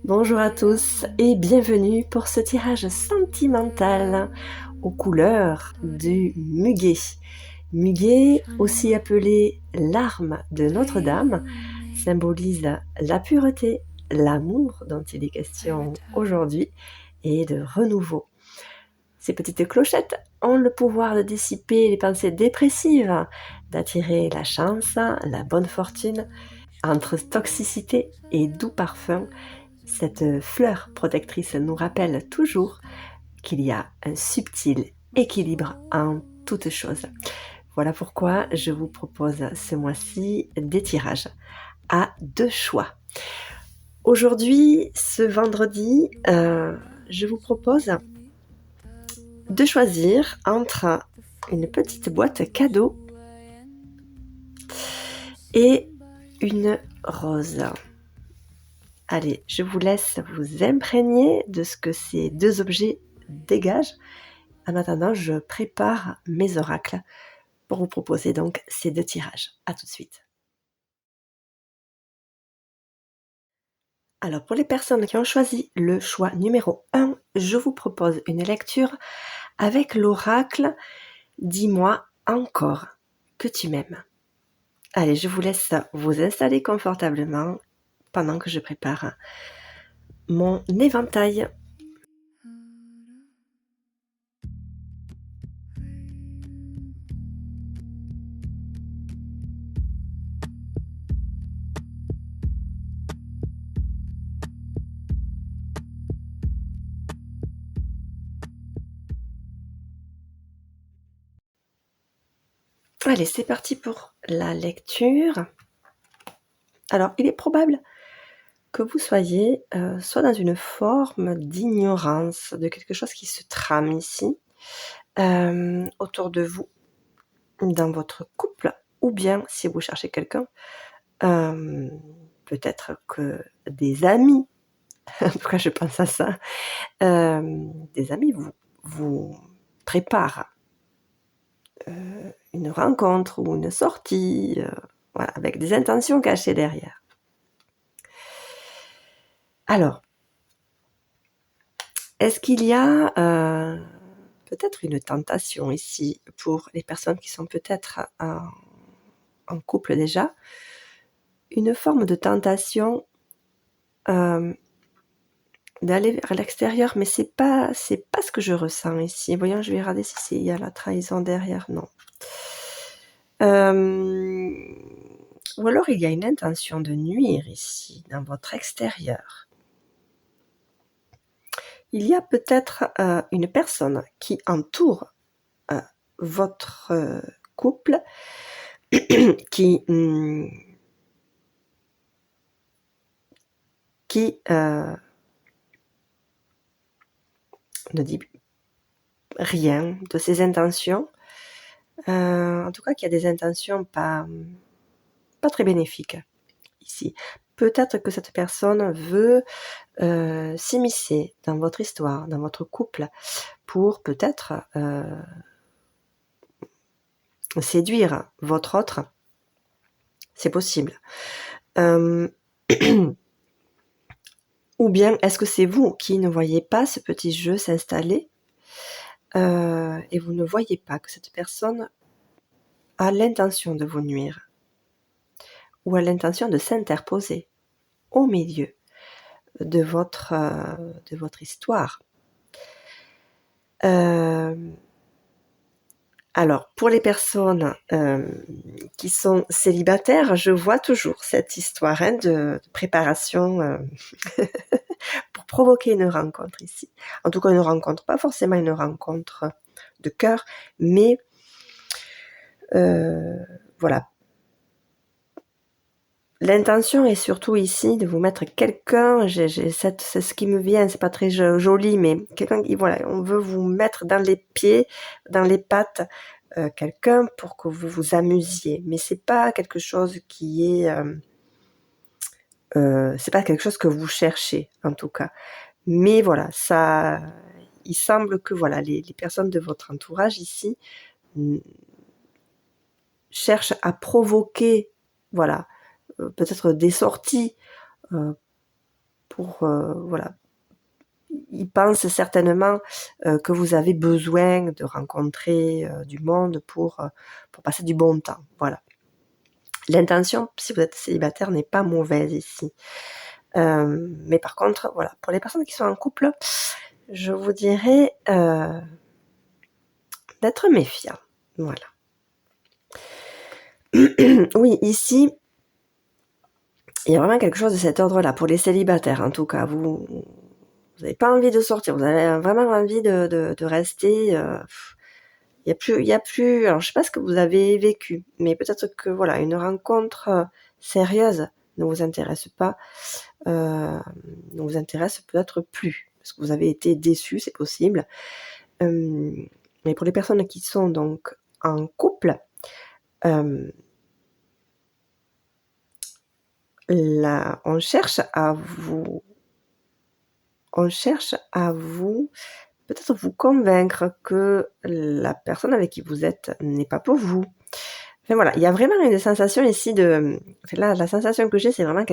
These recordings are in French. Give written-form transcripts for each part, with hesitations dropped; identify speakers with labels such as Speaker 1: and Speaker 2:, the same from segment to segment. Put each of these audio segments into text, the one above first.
Speaker 1: Bonjour à tous et bienvenue pour ce tirage sentimental aux couleurs du muguet. Muguet, aussi appelé l'arme de Notre-Dame, symbolise la pureté, l'amour dont il est question aujourd'hui et de renouveau. Ces petites clochettes ont le pouvoir de dissiper les pensées dépressives, d'attirer la chance, la bonne fortune. Entre toxicité et doux parfum, cette fleur protectrice nous rappelle toujours qu'il y a un subtil équilibre en toutes choses. Voilà pourquoi je vous propose ce mois-ci des tirages à 2 choix. Aujourd'hui, ce vendredi, je vous propose de choisir entre une petite boîte cadeau et une rose. Allez, je vous laisse vous imprégner de ce que ces deux objets dégagent. En attendant, je prépare mes oracles pour vous proposer donc ces deux tirages. À tout de suite. Alors, pour les personnes qui ont choisi le choix numéro 1, je vous propose une lecture avec l'oracle « Dis-moi encore que tu m'aimes ». Allez, je vous laisse vous installer confortablement pendant que je prépare mon éventail. Allez, c'est parti pour la lecture. Alors, il est probable que vous soyez soit dans une forme d'ignorance de quelque chose qui se trame ici, autour de vous, dans votre couple, ou bien si vous cherchez quelqu'un, peut-être que des amis, en tout cas je pense à ça, des amis vous préparent une rencontre ou une sortie, voilà, avec des intentions cachées derrière. Alors, est-ce qu'il y a peut-être une tentation ici pour les personnes qui sont peut-être en couple déjà, une forme de tentation d'aller vers l'extérieur, mais c'est pas ce que je ressens ici. Voyons, je vais regarder si il y a la trahison derrière. Non. Ou alors il y a une intention de nuire ici, dans votre extérieur. Il y a peut-être une personne qui entoure votre couple qui ne dit rien de ses intentions. En tout cas, qu'il y a des intentions pas très bénéfiques ici. Peut-être que cette personne veut s'immiscer dans votre histoire, dans votre couple, pour peut-être séduire votre autre. C'est possible. Ou bien, est-ce que c'est vous qui ne voyez pas ce petit jeu s'installer et vous ne voyez pas que cette personne a l'intention de vous nuire ou a l'intention de s'interposer au milieu de votre histoire. Alors, pour les personnes qui sont célibataires, je vois toujours cette histoire de préparation pour provoquer une rencontre ici. En tout cas, une rencontre, pas forcément une rencontre de cœur, mais voilà. L'intention est surtout ici de vous mettre quelqu'un, c'est ce qui me vient, c'est pas très joli, mais quelqu'un qui, voilà, on veut vous mettre dans les pieds, dans les pattes, quelqu'un pour que vous vous amusiez. Mais c'est pas quelque chose qui est, c'est pas quelque chose que vous cherchez, en tout cas. Mais voilà, ça, il semble que voilà, les personnes de votre entourage ici cherchent à provoquer, voilà, peut-être des sorties voilà. Il pense certainement que vous avez besoin de rencontrer du monde pour passer du bon temps. Voilà. L'intention, si vous êtes célibataire, n'est pas mauvaise ici. Mais par contre, voilà, pour les personnes qui sont en couple, je vous dirais d'être méfiant. Voilà. Oui, ici, il y a vraiment quelque chose de cet ordre-là, pour les célibataires en tout cas. Vous n'avez pas envie de sortir, vous avez vraiment envie de rester. Il y a plus. Alors je sais pas ce que vous avez vécu, mais peut-être que voilà, une rencontre sérieuse ne vous intéresse pas, ne vous intéresse peut-être plus, parce que vous avez été déçus, c'est possible. Mais pour les personnes qui sont donc en couple, on cherche à vous peut-être vous convaincre que la personne avec qui vous êtes n'est pas pour vous. Enfin voilà, il y a vraiment une sensation ici là, la sensation que j'ai, c'est vraiment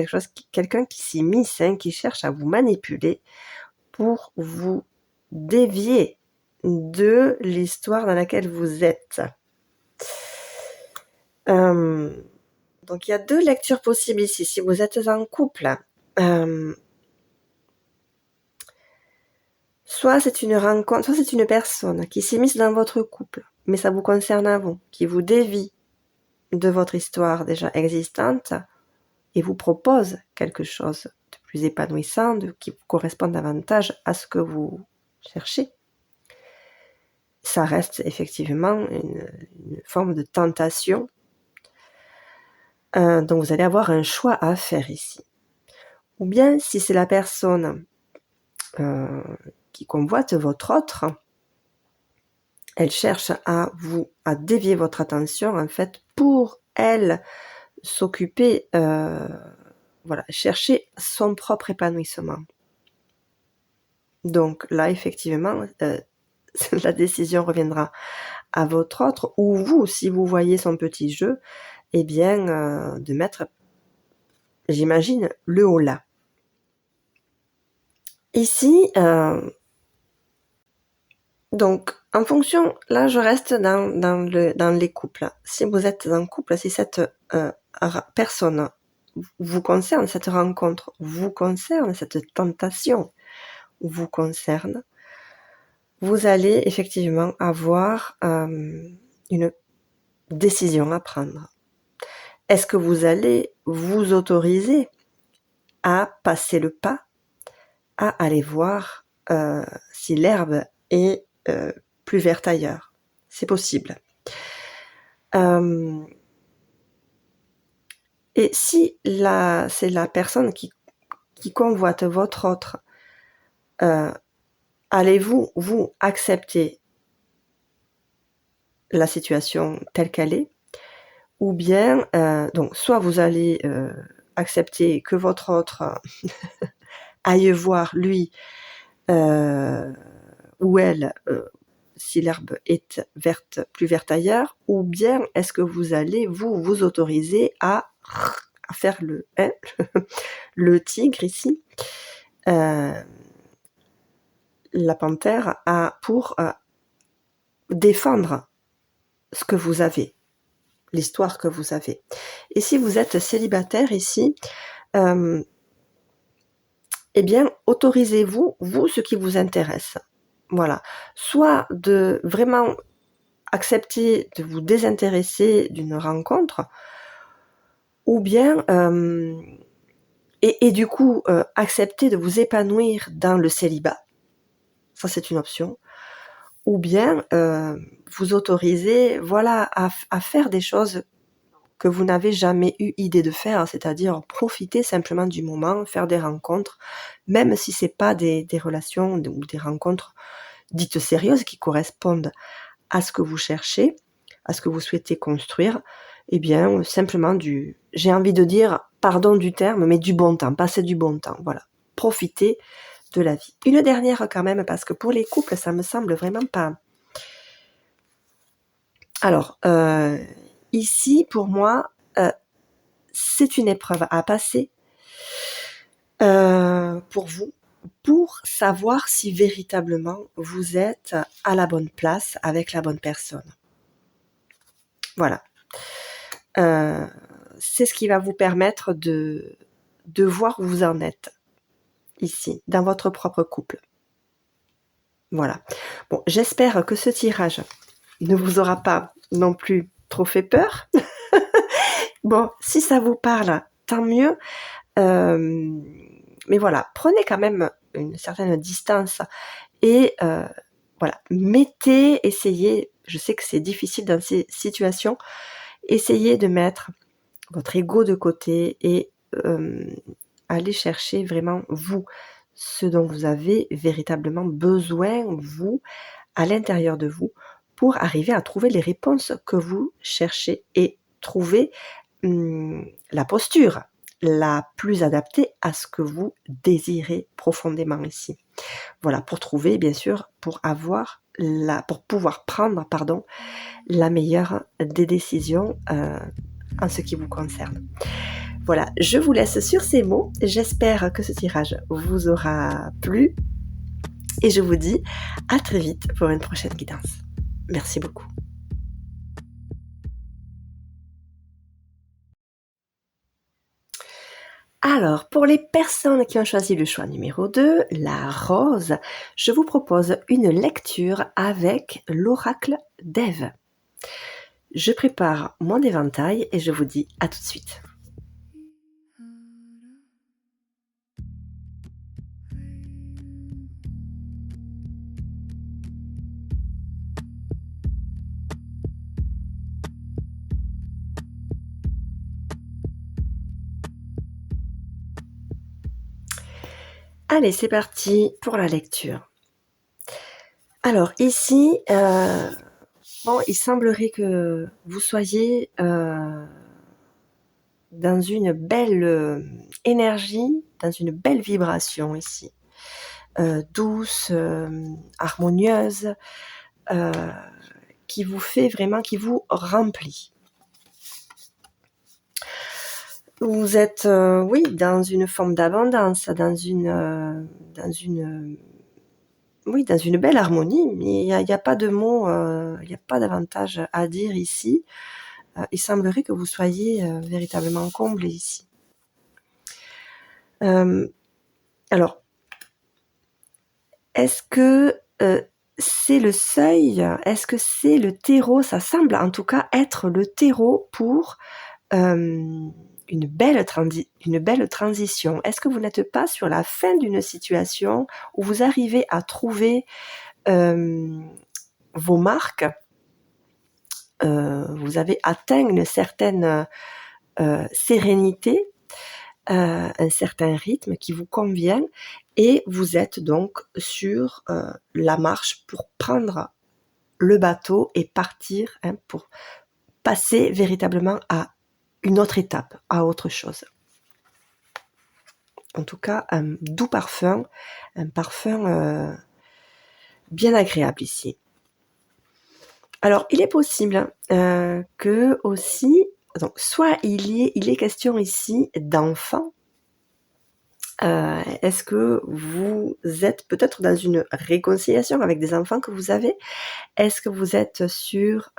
Speaker 1: quelqu'un qui s'immisce, qui cherche à vous manipuler pour vous dévier de l'histoire dans laquelle vous êtes. Donc il y a 2 lectures possibles ici. Si vous êtes en couple, soit c'est une rencontre, soit c'est une personne qui s'immisce dans votre couple, mais ça vous concerne à vous, qui vous dévie de votre histoire déjà existante et vous propose quelque chose de plus épanouissant, qui correspond davantage à ce que vous cherchez. Ça reste effectivement une forme de tentation. Donc vous allez avoir un choix à faire ici. Ou bien si c'est la personne qui convoite votre autre, elle cherche à dévier votre attention en fait pour elle s'occuper, chercher son propre épanouissement. Donc là effectivement, la décision reviendra à votre autre, ou vous, si vous voyez son petit jeu, eh bien de mettre, j'imagine, le holà. Ici, donc en fonction, là je reste dans les couples. Si vous êtes en couple, si cette personne vous concerne, cette rencontre vous concerne, cette tentation vous concerne, vous allez effectivement avoir une décision à prendre. Est-ce que vous allez vous autoriser à passer le pas, à aller voir si l'herbe est plus verte ailleurs? C'est possible. Et si c'est la personne qui convoite votre autre, allez-vous accepter la situation telle qu'elle est, ou bien donc soit vous allez accepter que votre autre aille voir lui ou elle si l'herbe est plus verte ailleurs, ou bien est-ce que vous allez vous autoriser à faire le tigre ici, la panthère, pour défendre ce que vous avez, l'histoire que vous avez. Et si vous êtes célibataire ici, eh bien, autorisez-vous, ce qui vous intéresse. Voilà. Soit de vraiment accepter de vous désintéresser d'une rencontre, ou bien, et du coup, accepter de vous épanouir dans le célibat. Ça, c'est une option. Ou bien, vous autoriser, voilà, à faire des choses que vous n'avez jamais eu idée de faire, c'est-à-dire profiter simplement du moment, faire des rencontres, même si c'est pas des relations ou des rencontres dites sérieuses qui correspondent à ce que vous cherchez, à ce que vous souhaitez construire, eh bien simplement j'ai envie de dire, pardon du terme, mais du bon temps, passer du bon temps, voilà, profiter de la vie. Une dernière quand même, parce que pour les couples, ça me semble vraiment pas... Alors, ici, pour moi, c'est une épreuve à passer. pour vous, pour savoir si véritablement vous êtes à la bonne place avec la bonne personne. Voilà. C'est ce qui va vous permettre de voir où vous en êtes ici, dans votre propre couple. Voilà. Bon, j'espère que ce tirage ne vous aura pas non plus trop fait peur. Bon, si ça vous parle, tant mieux. Mais voilà, prenez quand même une certaine distance et voilà, essayez, je sais que c'est difficile dans ces situations, essayez de mettre votre ego de côté et allez chercher vraiment vous, ce dont vous avez véritablement besoin, vous, à l'intérieur de vous, pour arriver à trouver les réponses que vous cherchez et trouver la posture la plus adaptée à ce que vous désirez profondément ici. Voilà, pour trouver, bien sûr, pour pouvoir prendre, la meilleure des décisions en ce qui vous concerne. Voilà, je vous laisse sur ces mots. J'espère que ce tirage vous aura plu et je vous dis à très vite pour une prochaine guidance. Merci beaucoup. Alors, pour les personnes qui ont choisi le choix numéro 2, la rose, je vous propose une lecture avec l'oracle d'Ève. Je prépare mon éventail et je vous dis à tout de suite. Allez, c'est parti pour la lecture. Alors ici, il semblerait que vous soyez dans une belle énergie, dans une belle vibration ici, douce, harmonieuse, qui vous fait vraiment, qui vous remplit. Vous êtes, dans une forme d'abondance, dans une belle harmonie, mais il y a pas de mots, il y a pas davantage à dire ici. Il semblerait que vous soyez véritablement comblés ici. Alors, est-ce que c'est le seuil? Est-ce que c'est le terreau? Ça semble en tout cas être le terreau pour une belle transition. Est-ce que vous n'êtes pas sur la fin d'une situation où vous arrivez à trouver vos marques? Vous avez atteint une certaine sérénité, un certain rythme qui vous convient et vous êtes donc sur la marche pour prendre le bateau et partir, pour passer véritablement à une autre étape, à autre chose. En tout cas, un doux parfum, un parfum bien agréable ici. Alors, il est possible que aussi, donc, soit il est question ici d'enfants. Est-ce que vous êtes peut-être dans une réconciliation avec des enfants que vous avez? Est-ce que vous êtes sur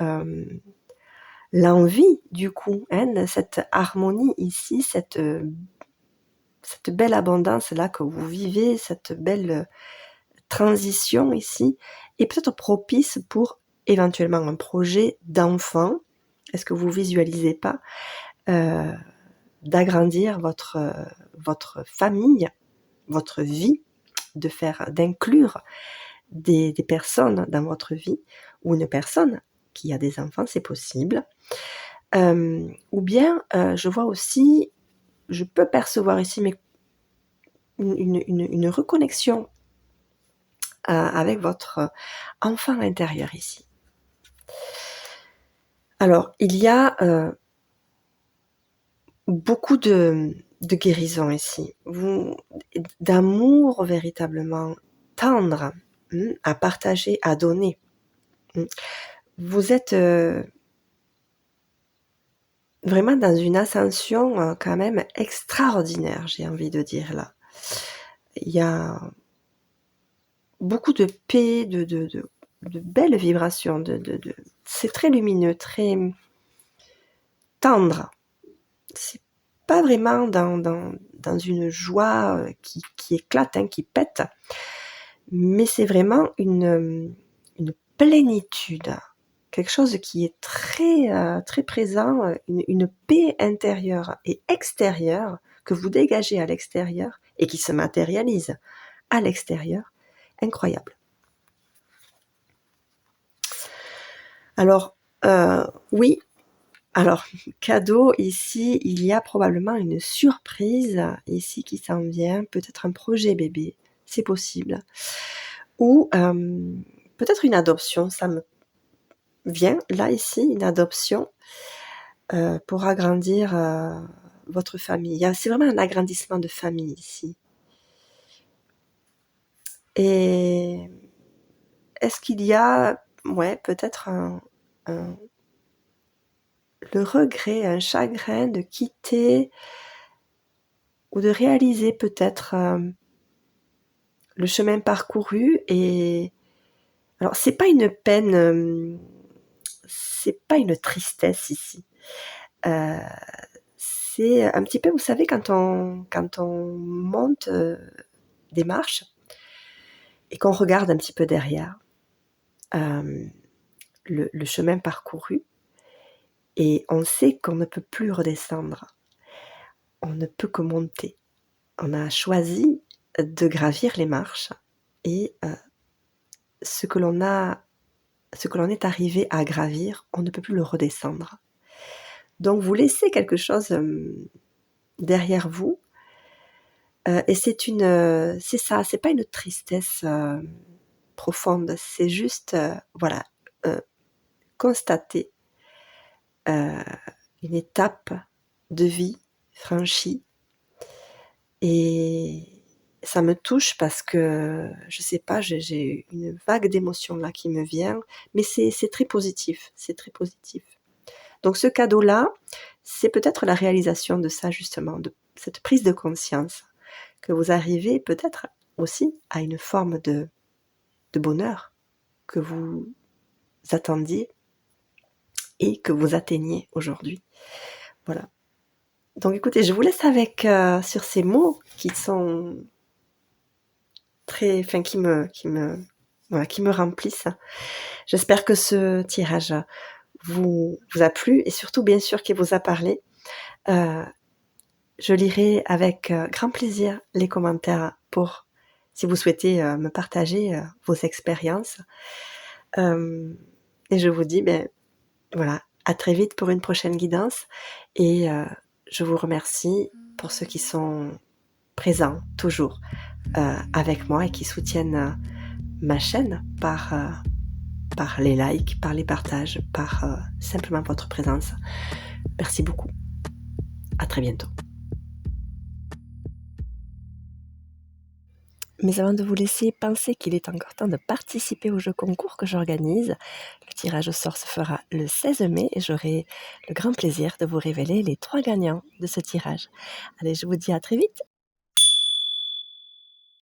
Speaker 1: l'envie du coup, de cette harmonie ici, cette belle abondance là que vous vivez, cette belle transition ici, est peut-être propice pour éventuellement un projet d'enfant? Est-ce que vous visualisez pas d'agrandir votre famille, votre vie, d'inclure des personnes dans votre vie, ou une personne qui a des enfants, c'est possible. Ou bien, je peux percevoir ici une reconnexion avec votre enfant intérieur ici. Alors, il y a beaucoup de guérison ici, d'amour véritablement tendre, à partager, à donner. Vous êtes vraiment dans une ascension quand même extraordinaire, j'ai envie de dire là. Il y a beaucoup de paix, de belles vibrations, c'est très lumineux, très tendre. C'est pas vraiment dans une joie qui éclate, hein, qui pète, mais c'est vraiment une plénitude, quelque chose qui est très présent, une paix intérieure et extérieure que vous dégagez à l'extérieur et qui se matérialise à l'extérieur, incroyable. Alors, oui, alors cadeau ici, il y a probablement une surprise ici qui s'en vient, peut-être un projet bébé, c'est possible, ou peut-être une adoption, ça me vient là ici, une adoption pour agrandir votre famille. C'est vraiment un agrandissement de famille ici. Et est-ce qu'il y a, peut-être le regret, un chagrin de quitter ou de réaliser peut-être le chemin parcouru. Et alors c'est pas une peine, c'est pas une tristesse ici. C'est un petit peu, vous savez, quand on monte des marches et qu'on regarde un petit peu derrière le chemin parcouru, et on sait qu'on ne peut plus redescendre, on ne peut que monter. On a choisi de gravir les marches et ce que l'on est arrivé à gravir, on ne peut plus le redescendre. Donc vous laissez quelque chose derrière vous, et c'est ça, c'est pas une tristesse profonde, c'est juste constater une étape de vie franchie. Et ça me touche parce que, je sais pas, j'ai une vague d'émotion là qui me vient, mais c'est très positif, c'est très positif. Donc ce cadeau-là, c'est peut-être la réalisation de ça justement, de cette prise de conscience, que vous arrivez peut-être aussi à une forme de bonheur que vous attendiez et que vous atteignez aujourd'hui. Voilà. Donc écoutez, je vous laisse avec sur ces mots qui sont qui me remplissent. J'espère que ce tirage vous a plu et surtout bien sûr qu'il vous a parlé. Je lirai avec grand plaisir les commentaires pour si vous souhaitez me partager vos expériences. Et je vous dis à très vite pour une prochaine guidance, et je vous remercie pour ceux qui sont présents toujours avec moi et qui soutiennent ma chaîne par les likes, par les partages, par simplement votre présence. Merci beaucoup. À très bientôt. Mais avant de vous laisser, pensez qu'il est encore temps de participer au jeu concours que j'organise. Le tirage au sort se fera le 16 mai et j'aurai le grand plaisir de vous révéler les 3 gagnants de ce tirage. Allez, je vous dis à très vite.